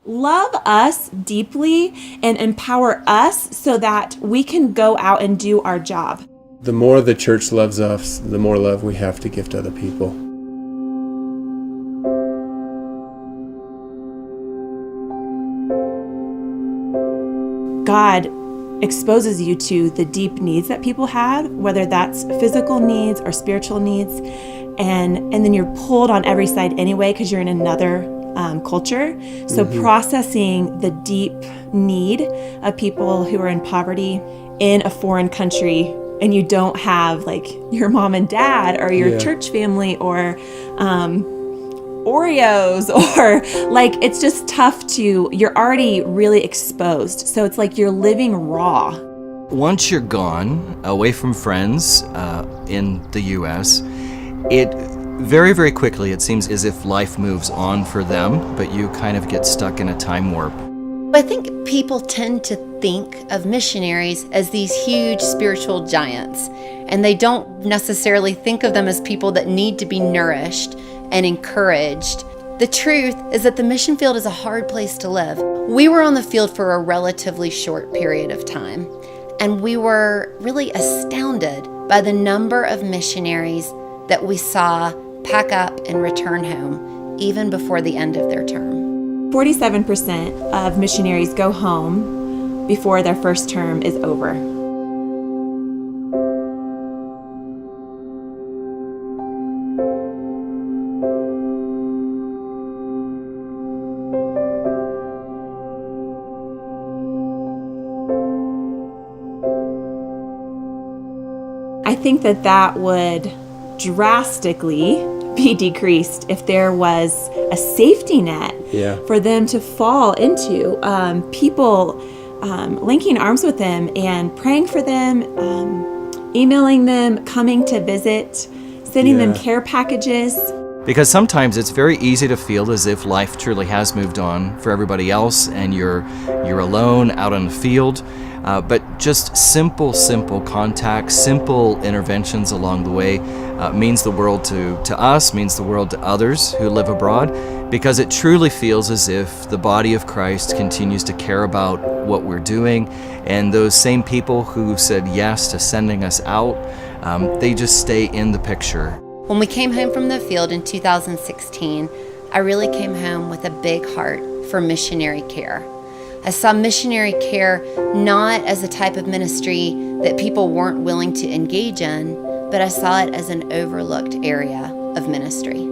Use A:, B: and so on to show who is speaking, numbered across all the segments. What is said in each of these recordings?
A: love us deeply and empower us so that we can go out and do our job.
B: The more the church loves us, the more love we have to give to other people.
A: God exposes you to the deep needs that people have, whether that's physical needs or spiritual needs, and then you're pulled on every side anyway because you're in another culture. So processing the deep need of people who are in poverty in a foreign country, and you don't have like your mom and dad or your church family or Oreos or like, it's just tough you're already really exposed. So it's like you're living raw.
C: Once you're gone, away from friends in the U.S., it very, very quickly, it seems as if life moves on for them, but you kind of get stuck in a time warp.
D: I think people tend to think of missionaries as these huge spiritual giants, and they don't necessarily think of them as people that need to be nourished and encouraged. The truth is that the mission field is a hard place to live. We were on the field for a relatively short period of time, and we were really astounded by the number of missionaries that we saw pack up and return home even before the end of their term.
A: 47% of missionaries go home before their first term is over. I think that would drastically be decreased if there was a safety net for them to fall into. People linking arms with them and praying for them, emailing them, coming to visit, sending them care packages.
C: Because sometimes it's very easy to feel as if life truly has moved on for everybody else and you're alone out on the field. But just simple contact, simple interventions along the way means the world to us, means the world to others who live abroad, because it truly feels as if the body of Christ continues to care about what we're doing, and those same people who said yes to sending us out, they just stay in the picture.
D: When we came home from the field in 2016, I really came home with a big heart for missionary care. I saw missionary care not as a type of ministry that people weren't willing to engage in, but I saw it as an overlooked area of ministry.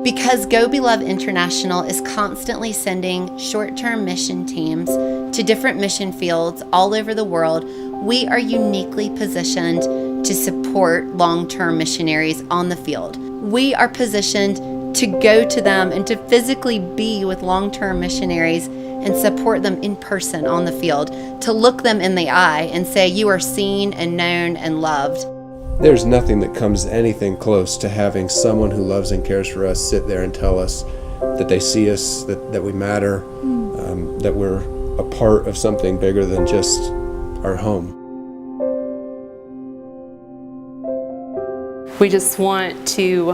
D: Because Go Be Love International is constantly sending short-term mission teams to different mission fields all over the world, we are uniquely positioned to support long-term missionaries on the field. We are positioned to go to them and to physically be with long-term missionaries and support them in person on the field, to look them in the eye and say, you are seen and known and loved.
B: There's nothing that comes anything close to having someone who loves and cares for us sit there and tell us that they see us, that we matter, that we're a part of something bigger than just our home.
E: We just want to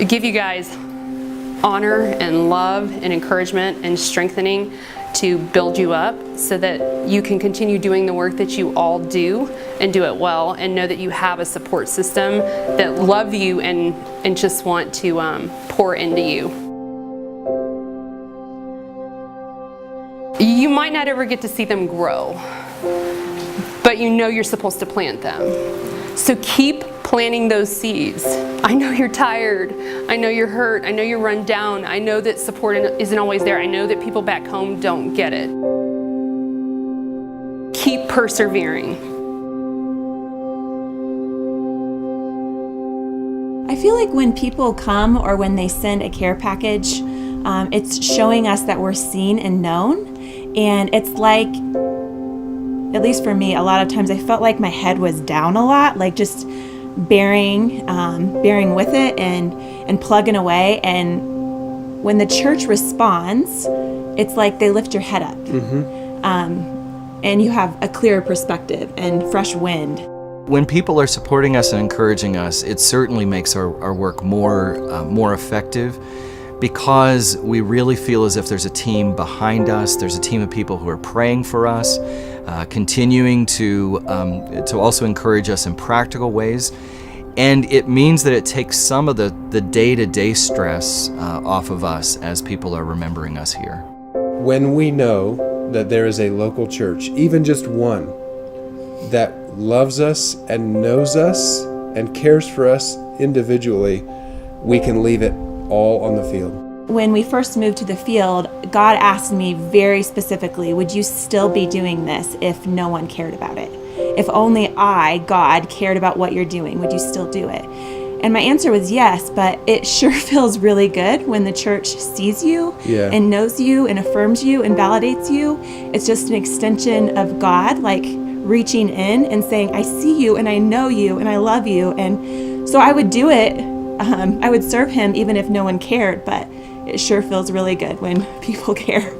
E: give you guys honor and love and encouragement and strengthening to build you up so that you can continue doing the work that you all do and do it well, and know that you have a support system that love you and just want to pour into you. You might not ever get to see them grow, but you know you're supposed to plant them. So keep planting those seeds. I know you're tired. I know you're hurt. I know you're run down. I know that support isn't always there. I know that people back home don't get it. Keep persevering.
A: I feel like when people come or when they send a care package, it's showing us that we're seen and known. And it's like, at least for me, a lot of times I felt like my head was down a lot, like just bearing with it and plugging away. And when the church responds, it's like they lift your head up. And you have a clearer perspective and fresh wind.
C: When people are supporting us and encouraging us, it certainly makes our work more effective, because we really feel as if there's a team behind us. There's a team of people who are praying for us, continuing to also encourage us in practical ways. And it means that it takes some of the day-to-day stress off of us as people are remembering us here.
B: When we know that there is a local church, even just one, that loves us and knows us and cares for us individually, we can leave it all on the field.
A: When we first moved to the field, God asked me very specifically, would you still be doing this if no one cared about it? If only I, God, cared about what you're doing, would you still do it? And my answer was yes, but it sure feels really good when the church sees you and knows you and affirms you and validates you. It's just an extension of God, like reaching in and saying, I see you and I know you and I love you. And so I would do it. I would serve him even if no one cared, but it sure feels really good when people care.